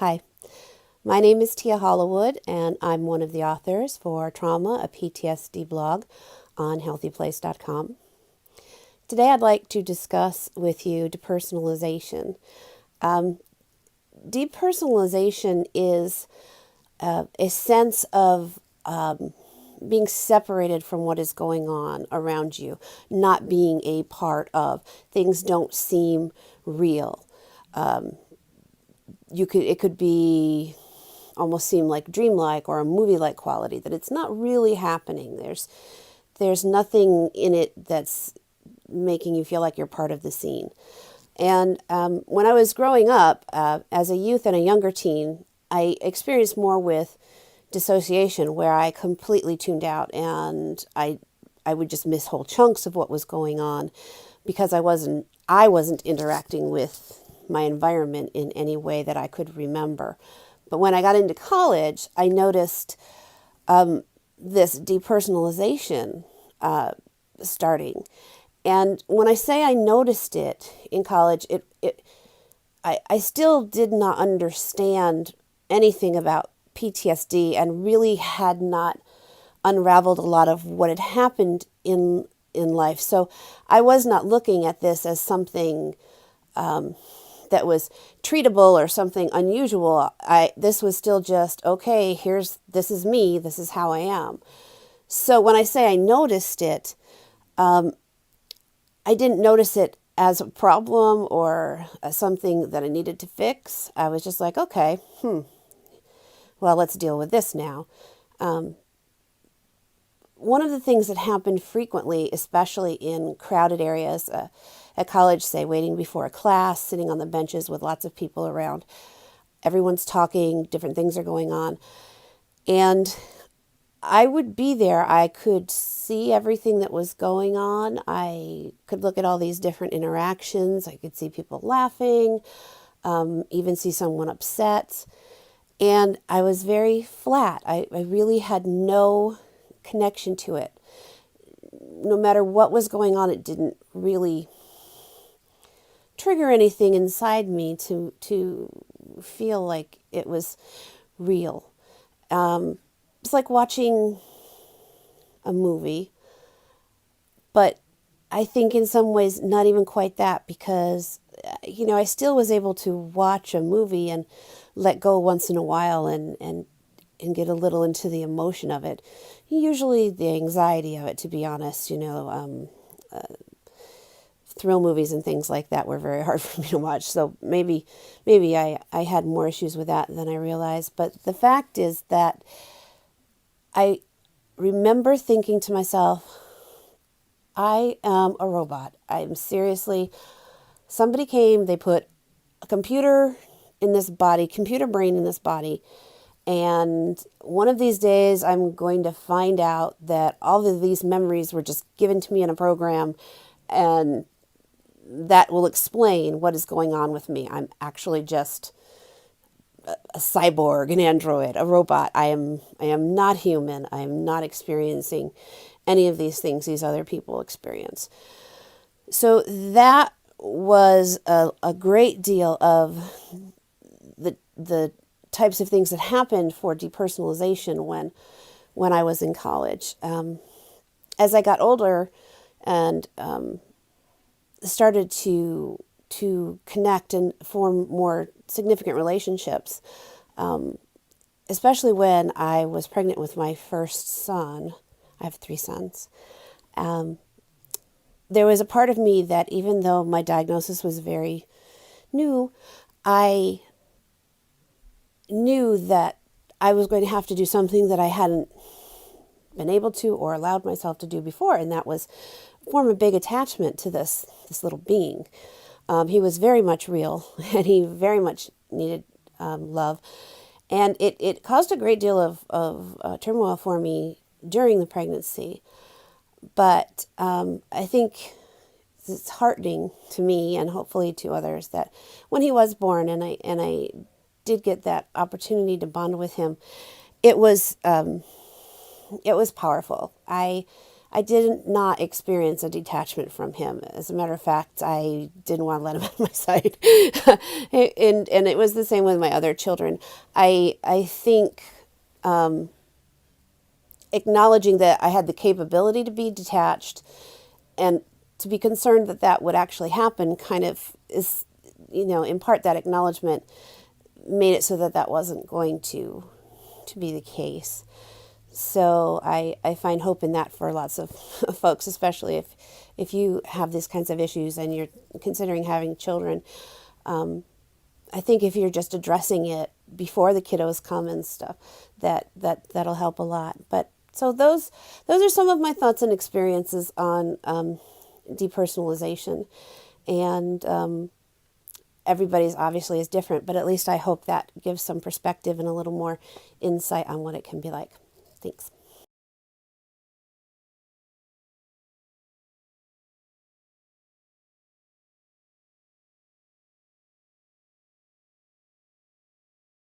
Hi, my name is Tia Hollowood, and I'm one of the authors for Trauma, a PTSD blog on HealthyPlace.com. Today I'd like to discuss with you depersonalization. Depersonalization is a sense of being separated from what is going on around you, not being a part of. Things don't seem real. It could be almost seem like dreamlike or a movie-like quality, that it's not really happening. There's nothing in it that's making you feel like you're part of the scene. And when I was growing up, as a youth and a younger teen, I experienced more with dissociation, where I completely tuned out, and I would just miss whole chunks of what was going on because I wasn't interacting with my environment in any way that I could remember. But when I got into college, I noticed this depersonalization starting. And when I say I noticed it in college, I still did not understand anything about PTSD and really had not unraveled a lot of what had happened in life. So I was not looking at this as something that was treatable or something unusual. This was still just, okay, this is me, this is how I am. So when I say I noticed it, I didn't notice it as a problem or as something that I needed to fix. I was just like, okay, well, let's deal with this now. One of the things that happened frequently, especially in crowded areas at college, say waiting before a class, sitting on the benches with lots of people around, everyone's talking, different things are going on. And I would be there. I could see everything that was going on. I could look at all these different interactions. I could see people laughing, even see someone upset. And I was very flat. I really had no connection to it. No matter what was going on, it didn't really trigger anything inside me to feel like it was real. It's like watching a movie, but I think in some ways not even quite that, because I still was able to watch a movie and let go once in a while and get a little into the emotion of it. Usually the anxiety of it, to be honest. Thrill movies and things like that were very hard for me to watch. So maybe I had more issues with that than I realized. But the fact is that I remember thinking to myself, I am a robot. I'm seriously, somebody came, they put a computer in this body, computer brain in this body, and one of these days I'm going to find out that all of these memories were just given to me in a program, and that will explain what is going on with me. I'm actually just a cyborg, an android, a robot. I am not human. I am not experiencing any of these things these other people experience. So that was a great deal of the types of things that happened for depersonalization when I was in college. As I got older and started to connect and form more significant relationships, especially when I was pregnant with my first son. I have 3 sons. There was a part of me that, even though my diagnosis was very new, I knew that I was going to have to do something that I hadn't been able to or allowed myself to do before, and that was form a big attachment to this little being. He was very much real, and he very much needed love. And it caused a great deal of turmoil for me during the pregnancy. But I think it's heartening to me, and hopefully to others, that when he was born and I did get that opportunity to bond with him, it was powerful. I I did not experience a detachment from him. As a matter of fact, I didn't want to let him out of my sight. And it was the same with my other children. I think acknowledging that I had the capability to be detached and to be concerned that that would actually happen kind of is, in part that acknowledgement made it so that that wasn't going to be the case. So I find hope in that for lots of folks, especially if you have these kinds of issues and you're considering having children. I think if you're just addressing it before the kiddos come and stuff, that'll help a lot. But so those are some of my thoughts and experiences on depersonalization, and everybody's obviously is different, but at least I hope that gives some perspective and a little more insight on what it can be like. Thanks.